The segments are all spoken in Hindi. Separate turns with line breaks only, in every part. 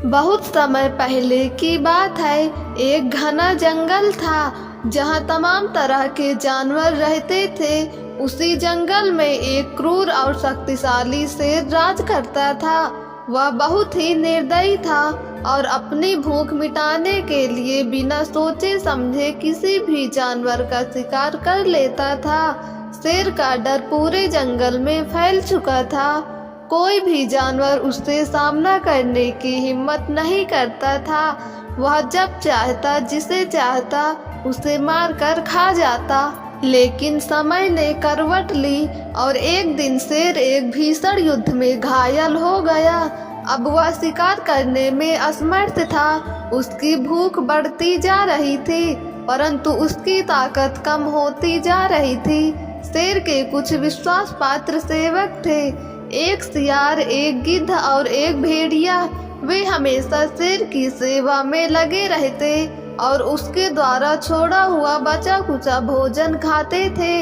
बहुत समय पहले की बात है। एक घना जंगल था जहाँ तमाम तरह के जानवर रहते थे। उसी जंगल में एक क्रूर और शक्तिशाली शेर राज करता था। वह बहुत ही निर्दयी था और अपनी भूख मिटाने के लिए बिना सोचे समझे किसी भी जानवर का शिकार कर लेता था। शेर का डर पूरे जंगल में फैल चुका था। कोई भी जानवर उससे सामना करने की हिम्मत नहीं करता था। वह जब चाहता जिसे चाहता उसे मारकर खा जाता। लेकिन समय ने करवट ली और एक दिन शेर एक भीषण युद्ध में घायल हो गया। अब वह शिकार करने में असमर्थ था। उसकी भूख बढ़ती जा रही थी परंतु उसकी ताकत कम होती जा रही थी। शेर के कुछ विश्वास पात्र सेवक थे, एक सियार, एक गिद्ध और एक भेड़िया। वे हमेशा शेर की सेवा में लगे रहते और उसके द्वारा छोड़ा हुआ बचा कुचा भोजन खाते थे।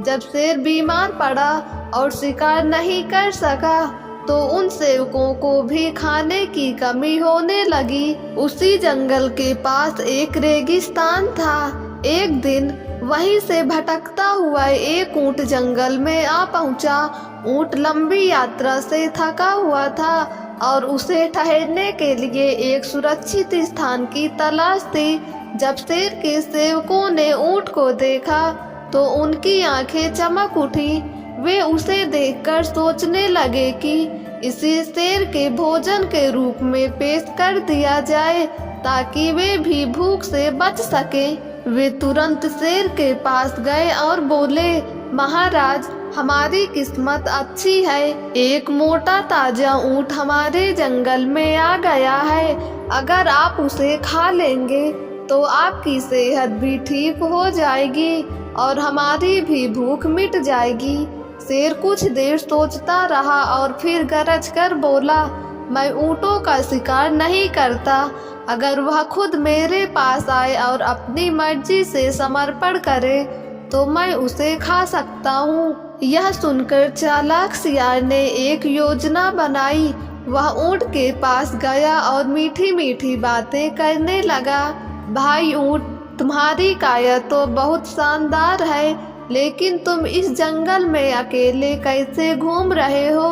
जब शेर बीमार पड़ा और शिकार नहीं कर सका तो उन सेवकों को भी खाने की कमी होने लगी। उसी जंगल के पास एक रेगिस्तान था। एक दिन वहीं से भटकता हुआ एक ऊंट जंगल में आ पहुंचा। ऊंट लंबी यात्रा से थका हुआ था और उसे ठहरने के लिए एक सुरक्षित स्थान की तलाश थी। जब शेर के सेवकों ने ऊंट को देखा तो उनकी आंखें चमक उठी। वे उसे देखकर सोचने लगे कि इसे शेर के भोजन के रूप में पेश कर दिया जाए ताकि वे भी भूख से बच सके। वे तुरंत शेर के पास गए और बोले, महाराज, हमारी किस्मत अच्छी है। एक मोटा ताजा ऊंट हमारे जंगल में आ गया है। अगर आप उसे खा लेंगे तो आपकी सेहत भी ठीक हो जाएगी और हमारी भी भूख मिट जाएगी। शेर कुछ देर सोचता रहा और फिर गरज कर बोला, मैं ऊँटों का शिकार नहीं करता। अगर वह खुद मेरे पास आए और अपनी मर्जी से समर्पण करे तो मैं उसे खा सकता हूँ। यह सुनकर चालाक सियार ने एक योजना बनाई। वह ऊँट के पास गया और मीठी मीठी बातें करने लगा। भाई ऊँट, तुम्हारी काया तो बहुत शानदार है, लेकिन तुम इस जंगल में अकेले कैसे घूम रहे हो?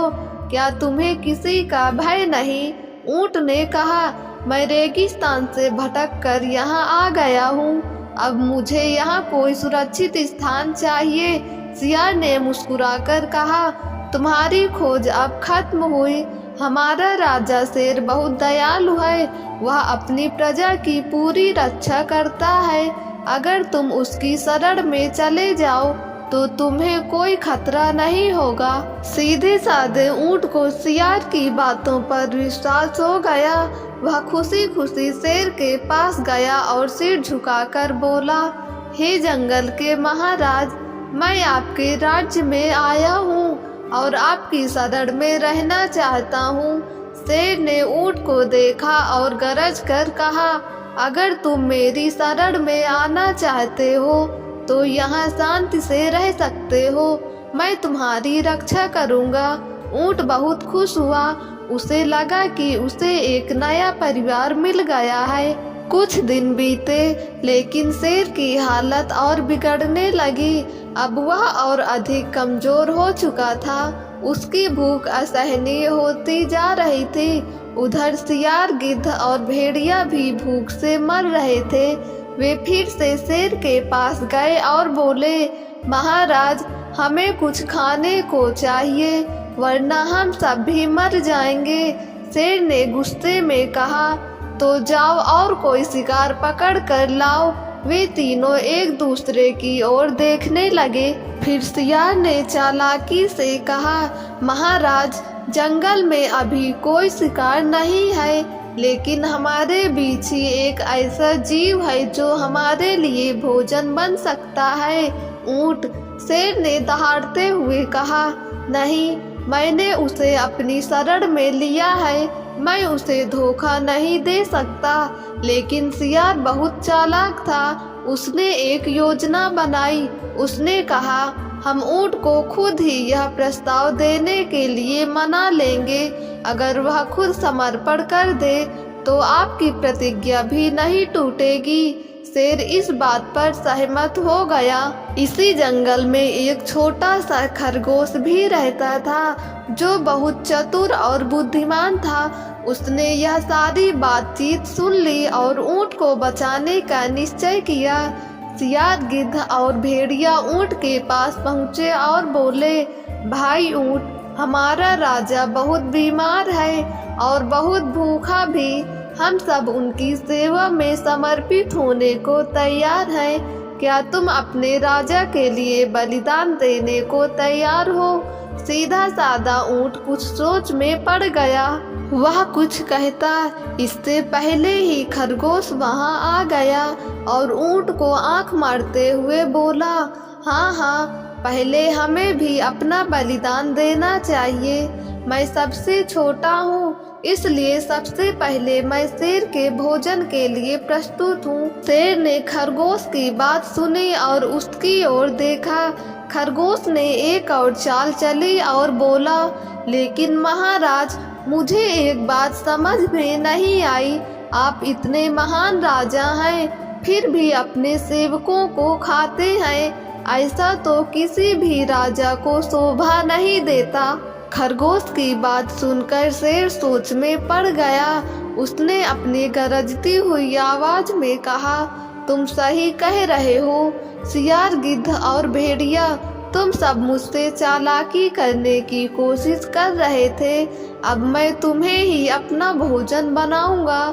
क्या तुम्हें किसी का भय नहीं? ऊँट ने कहा, मैं रेगिस्तान से भटक कर यहाँ आ गया हूँ। अब मुझे यहाँ कोई सुरक्षित स्थान चाहिए। सियार ने मुस्कुराकर कहा, तुम्हारी खोज अब खत्म हुई। हमारा राजा शेर बहुत दयालु है। वह अपनी प्रजा की पूरी रक्षा करता है। अगर तुम उसकी शरण में चले जाओ तो तुम्हें कोई खतरा नहीं होगा। सीधे साधे ऊँट को सियार की बातों पर विश्वास हो गया। वह खुशी खुशी शेर के पास गया और सिर झुकाकर बोला, हे जंगल के महाराज, मैं आपके राज्य में आया हूँ और आपकी शरण में रहना चाहता हूँ। शेर ने ऊँट को देखा और गरज कर कहा, अगर तुम मेरी शरण में आना चाहते हो तो यहाँ शांति से रह सकते हो। मैं तुम्हारी रक्षा करूँगा। ऊँट बहुत खुश हुआ। उसे लगा कि उसे एक नया परिवार मिल गया है। कुछ दिन बीते लेकिन शेर की हालत और बिगड़ने लगी। अब वह और अधिक कमजोर हो चुका था। उसकी भूख असहनीय होती जा रही थी। उधर सियार, गिद्ध और भेड़िया भी भूख से मर रहे थे। वे फिर से शेर के पास गए और बोले, महाराज, हमें कुछ खाने को चाहिए वरना हम सब भी मर जाएंगे। शेर ने गुस्से में कहा, तो जाओ और कोई शिकार पकड़ कर लाओ। वे तीनों एक दूसरे की ओर देखने लगे। फिर सियार ने चालाकी से कहा, महाराज, जंगल में अभी कोई शिकार नहीं है, लेकिन हमारे बीच ही एक ऐसा जीव है जो हमारे लिए भोजन बन सकता है। ऊँट, शेर ने दहाड़ते हुए कहा, नहीं, मैंने उसे अपनी शरण में लिया है। मैं उसे धोखा नहीं दे सकता। लेकिन सियार बहुत चालाक था। उसने एक योजना बनाई। उसने कहा, हम ऊँट को खुद ही यह प्रस्ताव देने के लिए मना लेंगे। अगर वह खुद समर्पण कर दे तो आपकी प्रतिज्ञा भी नहीं टूटेगी। शेर इस बात पर सहमत हो गया। इसी जंगल में एक छोटा सा खरगोश भी रहता था जो बहुत चतुर और बुद्धिमान था। उसने यह सारी बातचीत सुन ली और ऊंट को बचाने का निश्चय किया। सियार, गिद्ध और भेड़िया ऊंट के पास पहुँचे और बोले, भाई ऊंट, हमारा राजा बहुत बीमार है और बहुत भूखा भी। हम सब उनकी सेवा में समर्पित होने को तैयार हैं। क्या तुम अपने राजा के लिए बलिदान देने को तैयार हो? सीधा साधा ऊंट कुछ सोच में पड़ गया। वह कुछ कहता, इससे पहले ही खरगोश वहां आ गया और ऊंट को आंख मारते हुए बोला, हाँ हाँ, पहले हमें भी अपना बलिदान देना चाहिए। मैं सबसे छोटा हूँ, इसलिए सबसे पहले मैं शेर के भोजन के लिए प्रस्तुत हूँ। शेर ने खरगोश की बात सुनी और उसकी ओर देखा। खरगोश ने एक और चाल चली और बोला, लेकिन महाराज, मुझे एक बात समझ में नहीं आई। आप इतने महान राजा हैं, फिर भी अपने सेवकों को खाते हैं। ऐसा तो किसी भी राजा को शोभा नहीं देता। खरगोश की बात सुनकर शेर सोच में पड़ गया। उसने अपनी गरजती हुई आवाज में कहा, तुम सही कह रहे हो सियार, गिद्ध और भेड़िया, तुम सब मुझसे चालाकी करने की कोशिश कर रहे थे। अब मैं तुम्हें ही अपना भोजन बनाऊंगा।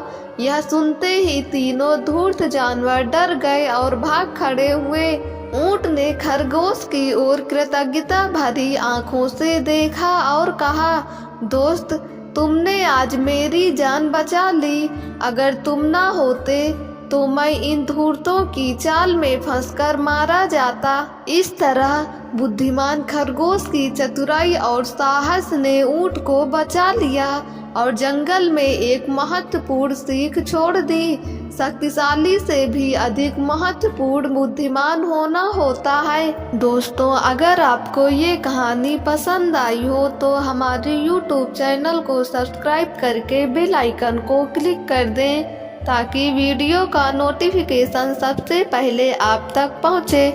यह सुनते ही तीनों धूर्त जानवर डर गए और भाग खड़े हुए। ऊंट ने खरगोश की ओर कृतज्ञता भरी आंखों से देखा और कहा, दोस्त, तुमने आज मेरी जान बचा ली। अगर तुम ना होते तो मैं इन धूर्तों की चाल में फंसकर मारा जाता। इस तरह बुद्धिमान खरगोश की चतुराई और साहस ने ऊंट को बचा लिया और जंगल में एक महत्वपूर्ण सीख छोड़ दी। शक्तिशाली से भी अधिक महत्वपूर्ण बुद्धिमान होना होता है। दोस्तों, अगर आपको ये कहानी पसंद आई हो तो हमारे YouTube चैनल को सब्सक्राइब करके बेल आइकन को क्लिक कर दें ताकि वीडियो का नोटिफिकेशन सबसे पहले आप तक पहुँचे।